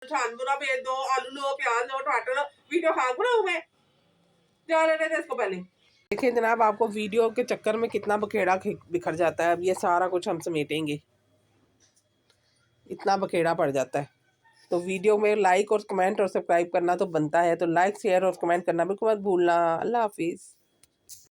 छानपुरा भेज दो, आलू लो, प्याज लो, टमाटर लो, वीडियो खान बनाऊं मैं? जा लेने थे इसको पहले। देखिए जनाब, आपको वीडियो के चक्कर में कितना बखेड़ा बिखर जाता है। अब ये सारा कुछ हम समेटेंगे, इतना बखेड़ा पड़ जाता है। तो वीडियो में लाइक और कमेंट और सब्सक्राइब करना तो बनता है, तो लाइक शेयर और कमेंट करना बिल्कुल मत भूलना। अल्लाह हाफिज़।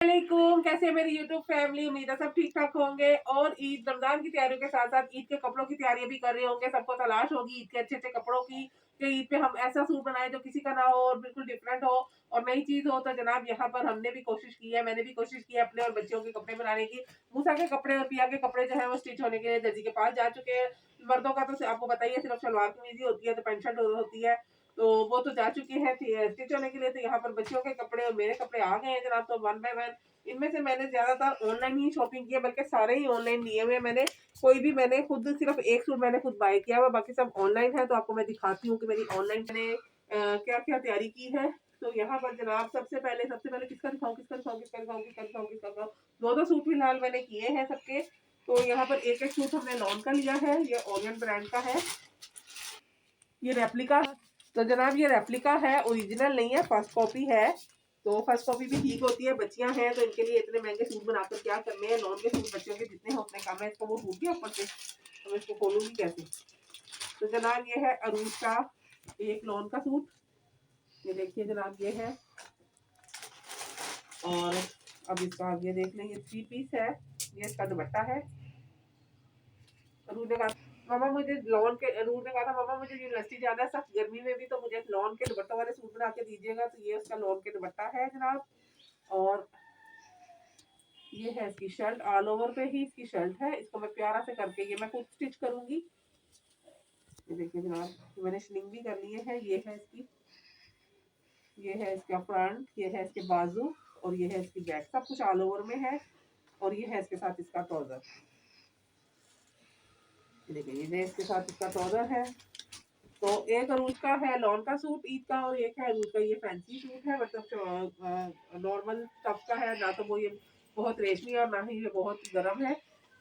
वालेकुम, कैसे मेरी यूट्यूब फैमिली, उम्मीद है सब ठीक ठाक होंगे और ईद रमजान की तैयारियों के साथ साथ ईद के कपड़ों की तैयारियां भी कर रहे होंगे। सबको तलाश होगी ईद के अच्छे अच्छे कपड़ों की, कि ईद पे हम ऐसा सूट बनाए जो किसी का ना हो और बिल्कुल डिफरेंट हो और नई चीज हो। तो जनाब यहाँ पर हमने भी कोशिश की है, मैंने भी कोशिश की है अपने और बच्चों के कपड़े बनाने की। मूसा के कपड़े और पिया के कपड़े जो है वो स्टिच होने के लिए दर्जी के पास जा चुके हैं। मर्दों का तो आपको बताइए सिर्फ शलवार कमीज ही होती है, तो पैंट शर्ट होती है, तो वो तो जा चुके हैं स्टिच होने के लिए। तो यहाँ पर बच्चों के कपड़े और मेरे कपड़े आ गए हैं जनाब। तो वन बाय वन इनमें से मैंने ज्यादातर ऑनलाइन ही शॉपिंग की है, बल्कि सारे ही ऑनलाइन लिए हुए मैंने। कोई भी मैंने खुद सिर्फ एक सूट मैंने खुद बाय किया हुआ, बाकी सब ऑनलाइन है। तो आपको मैं दिखाती हूँ कि मेरी ऑनलाइन मैंने क्या क्या तैयारी की है। तो यहाँ पर जनाब सबसे पहले किसका दिखाऊं, किसका दिखाऊं, किसका दिखाऊं, किसका दिखाऊं, किसका दिखाऊं। दो सूट फिलहाल मैंने किए हैं सबके। तो यहाँ पर एक एक सूट हमने लॉन का लिया है, ये ओरियन ब्रांड का है, ये रेप्लिका। तो जनाब ये रेप्लिका है, ओरिजिनल नहीं है, फर्स्ट कॉपी है। तो फर्स्ट कॉपी भी ठीक होती है, बच्चियां हैं तो इनके लिए इतने महंगे सूट बनाकर क्या करने हैं। लॉन के सूट बच्चों के जितने हैं उतने कम है। इसको वो टूट गया ऊपर से, तो मैं इसको खोलूंगी कैसे। तो जनाब ये है अरूज का एक लॉन का सूट, ये देखिए जनाब ये है। और अब इसका ये देख लें, ये 3 पीस है, ये इसका दुपट्टा है। अरूज ने कहा मामा मुझे लॉन के, अरूज ने कहा था मामा मुझे यूनिवर्सिटी जाना है सख्त गर्मी में भी, तो मुझे लॉन के दुपट्टों वाले सूट बना के दीजिएगा। तो ये उसका लॉन के दुपट्टा है जनाब। और ये है इसकी शर्ट, ऑल ओवर पे ही इसकी शर्ट है। इसको मैं प्यारा से करके ये मैं खुद स्टिच करूंगी। ये देखिए जनाब मैंने स्टिचिंग भी कर ली है। ये है इसकी, ये है इसका फ्रंट, ये है इसके बाजू और ये है इसकी बैक, सब कुछ ऑल ओवर में है। और ये है इसके साथ इसका ट्राउजर, देखिए ये इसके साथ इसका ट्राउजर है। तो एक अरूज का है लॉन का सूट ईद का, और एक है अरूज का ये फैंसी सूट है, मतलब नॉर्मल स्टफ का है ना। तो वो ये बहुत रेशमी और ना ही ये बहुत गर्म है,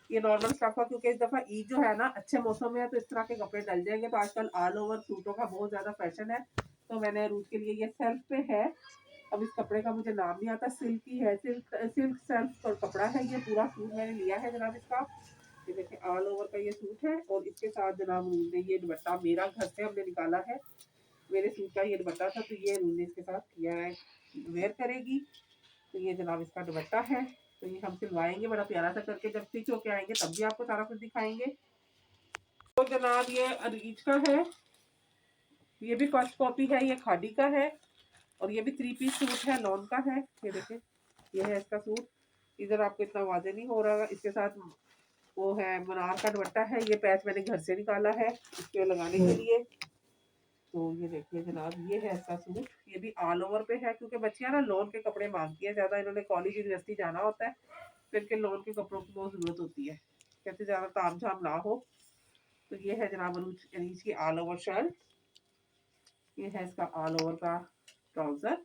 ये नॉर्मल स्टफ का। क्योंकि इस दफा ईद जो है ना अच्छे मौसम में है, तो इस तरह के कपड़े डल जाएंगे। तो आजकल ऑल ओवर सूटों का बहुत ज्यादा फैशन है। तो मैंने अरूज के लिए ये सेल्फ पे है, अब इस कपड़े का मुझे नाम नहीं आता, सिल्की है, सिल्क सेल्फ पर कपड़ा है। ये पूरा सूट मैंने लिया है जनाब इसका। ये देखिए ऑल ओवर का ये सूट है, और इसके साथ जनाब रूल ने ये दुपट्टा मेरा घर से हमने निकाला है, मेरे सूट का ये दुपट्टा था, तो ये रूल ने इसके साथ किया है, वेयर करेगी। तो ये जनाब इसका दुपट्टा है। तो ये हम सिलवाएंगे बड़ा प्यारा सा करके, जब स्टिच होके आएंगे तब भी आपको सारा कुछ दिखाएंगे। तो जनाब ये अरीज का है, ये भी फर्स्ट कॉपी है, ये खादी का है। और ये भी 3 पीस सूट है, लॉन का है। ये देखिए ये है इसका सूट, इधर आपको इतना वाजे नहीं हो रहा। इसके साथ वो है मनार का दुपट्टा है, ये पैच मैंने घर से निकाला है इसके लगाने के लिए। तो ये देखिए जनाब ये है इसका सूट, ये भी ऑल ओवर पे है। क्योंकि बच्चियां ना लोन के कपड़े मांगती है ज्यादा, इन्होंने कॉलेज यूनिवर्सिटी जाना होता है, फिर के लोन के कपड़ों की बहुत जरूरत होती है, कहते ज्यादा ताम झाम ना हो। तो ये है जनाब अनीज की ऑल ओवर शर्ट, ये है इसका ऑल ओवर का ट्राउजर,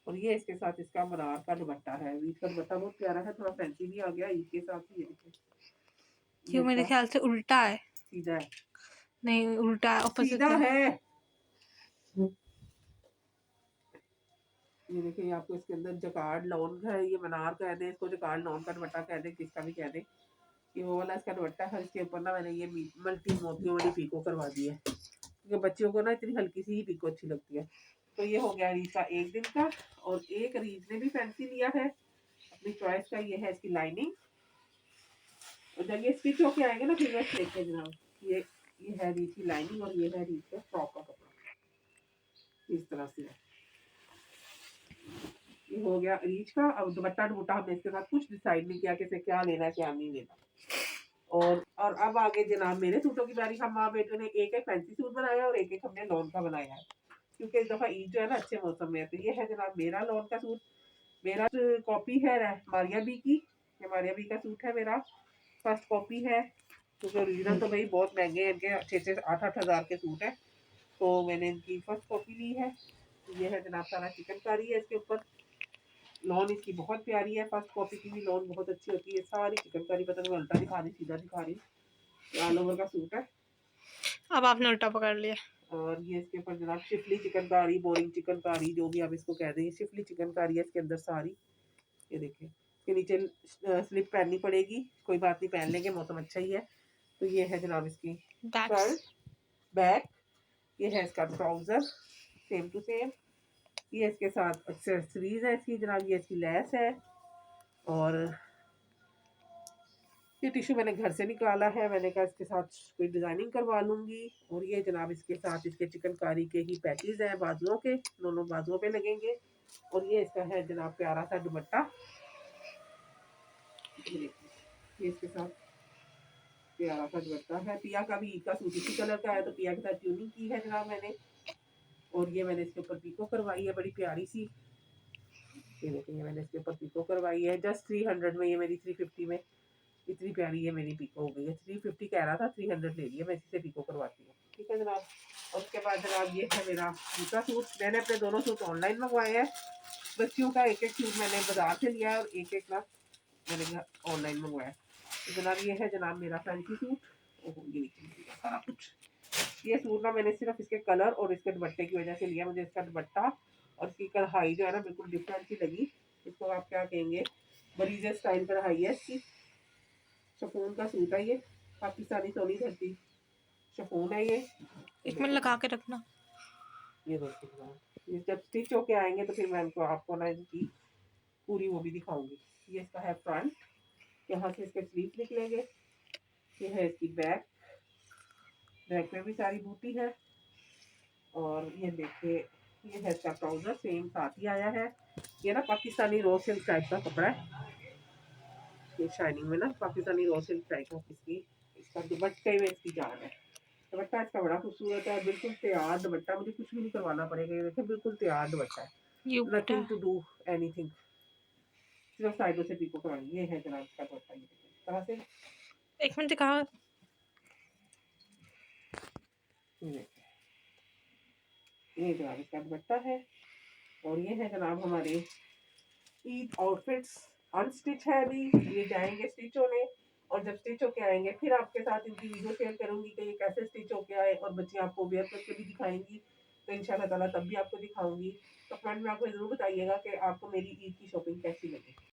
और ये इसके साथ इसका मनार का दुपट्टा है। ईद का दुपट्टा बहुत प्यारा है, थोड़ा फैंसी भी आ गया ईद के साथ। ये देखिए क्यों, मेरे ख्याल से उल्टा है। सीधा है, नहीं उल्टा है, ऑपोजिट सीधा है। है। ये देखिए आपको इसके अंदर जकार्ड लॉन है, ये मनार कह दे इसको, जकार्ड लॉन का दुपट्टा कह दे, किसका भी कह दे। ये वो वाला इसका दुपट्टा है, इसके ऊपर ना मैंने ये मल्टी मोतियों वाली पीको करवा दी है, क्योंकि बच्चियों को ना इतनी हल्की सी ही पीको अच्छी लगती है। तो ये हो गया रीज का एक दिन का। और एक रीज ने भी फैंसी लिया है अपनी चॉइस का, ये है इसकी लाइनिंग। और जब ये स्टिच होके आएंगे ना फिर मैं देखिए जनाब, ये है रीज की लाइनिंग, और ये है रीज का फ्रॉक का कपड़ा, इस तरह से है। ये हो गया रीच का। अब दुपट्टा दुपट्टा हमने इसके साथ कुछ डिसाइड नहीं किया कि इसे क्या लेना है क्या नहीं लेना। और अब आगे जनाब मेरे सूटों की बारी, हम माँ बेटे ने एक एक फैंसी सूट बनाया और एक एक हमने लॉन का बनाया है, क्योंकि इस दफा ईद जो है ना अच्छे मौसम में है। तो ये है जनाब मेरा लॉन का सूट, मेरा कॉपी है मारिया बी की, ये मारिया बी का सूट है मेरा, फर्स्ट कॉपी है। क्योंकि ओरिजिनल तो भाई बहुत महंगे हैं इनके, 6-8 हज़ार के सूट है, तो मैंने इनकी फर्स्ट कॉपी ली है। ये है जनाब सारा चिकनकारी है इसके ऊपर, लॉन इसकी बहुत प्यारी है, फर्स्ट कॉपी की भी लॉन बहुत अच्छी होती है। सारी चिकनकारी, पता नहीं उल्टा दिखा रही सीधा दिखा रही, ऑल ओवर का सूट है। अब आपने उल्टा पकड़ लिया। और ये इसके ऊपर जनाब शिफली चिकनकारी, बोरिंग चिकनकारी, जो भी आप इसको कह दें, शिफली चिकनकारी है इसके अंदर सारी। ये देखिए, इसके नीचे स्लिप पहननी पड़ेगी, कोई बात नहीं, पहन लेंगे, मौसम अच्छा ही है। तो ये है जनाब इसकी दैट्स फ्रंट, बैक, ये है इसका ट्राउजर सेम टू सेम। ये इसके साथ एक्सेसरीज है इसकी जनाब, ये इसकी लेस है। और ये टिश्यू मैंने घर से निकाला है, मैंने कहा इसके साथ कोई डिज़ाइनिंग करवा लूँगी। और ये जनाब इसके साथ इसके चिकनकारी के ही पैचेस हैं बाजुओं के, दोनों बाजुओं पे लगेंगे। और ये इसका है जनाब प्यारा सा दुपट्टा, ये देखिए, ये इसके साथ प्यारा सा दुपट्टा है। पिया का भी ईद का सूट इसी कलर का है, तो पिया के साथ ट्यूनिंग की है जनाब मैंने। और ये मैंने इसके ऊपर पीको करवाई है बड़ी प्यारी सी, ये देखिए, ये मैंने इसके ऊपर पीको करवाई है जस्ट 300 में, ये मेरी 350 में इतनी प्यारी है मेरी पिको हो गई है। 350 कह रहा था, 300 ले लिया, मैं इसी से पिको करवाती हूँ, ठीक है जनाब। और उसके बाद जनाब ये है मेरा दूसरा सूट, मैंने अपने दोनों सूट ऑनलाइन मंगवाए हैं। बच्चियों का एक एक सूट मैंने बाजार से लिया है और एक एक ना मैंने ऑनलाइन मंगवाया। तो जनाब ये है जनाब मेरा फैंसी सूट, ये देखिए सारा कुछ। ये सूट ना मैंने सिर्फ इसके कलर और इसके दुपट्टे की वजह से लिया, मुझे इसका दुपट्टा और इसकी कढ़ाई जो है ना बिल्कुल डिफरेंट सी लगी। इसको आप क्या कहेंगे, बरीजे स्टाइल कढ़ाई है इसकी। शिफॉन का सूट है ये, पाकिस्तानी सोनी धरती शिफॉन है ये। एक मिनट लगा के रखना। ये देखिए, ये जब स्टिच होके आएंगे तो फिर मैं आपको ना इनकी पूरी वो भी दिखाऊंगी। ये इसका है फ्रंट, यहाँ से इसके स्लीव निकलेंगे। ये है इसकी बैक, बैक में भी सारी बूटी है। और ये देखिए, ये है इसका ट्राउजर, सेम साथ ही आया है। ये ना पाकिस्तानी रॉ सिल्क टाइप का कपड़ा है, ये शाइनिंग में ना पाकिस्तानी रॉ सिल्क टाइप का इसकी, इसका दुपट्टे में इसकी जान है। दुपट्टा इसका बड़ा खूबसूरत है, बिल्कुल तैयार दुपट्टा, मुझे कुछ भी नहीं करवाना पड़ेगा। ये देखिए बिल्कुल तैयार दुपट्टा है, ये उल्टा नथिंग है। टू डू एनीथिंग, सिर्फ साइडों से पीको करवानी। ये है जनाब इसका दुपट्टा, ये देखिए इस तरह से। एक मिनट दिखा। ये देखिए, ये जनाब इसका दुपट्टा है। और ये है जनाब हमारे ईद आउटफिट्स, अनस्टिच है अभी, ये जाएंगे स्टिच होने। और जब स्टिच होके आएंगे फिर आपके साथ इनकी वीडियो शेयर करूंगी कि ये कैसे स्टिच होके आए, और बच्चे आपको वेयर करके भी दिखाएंगी। तो इंशाल्लाह ताला तब भी आपको दिखाऊंगी। तो कमेंट में आपको जरूर बताइएगा कि आपको मेरी ईद की शॉपिंग कैसी लगी।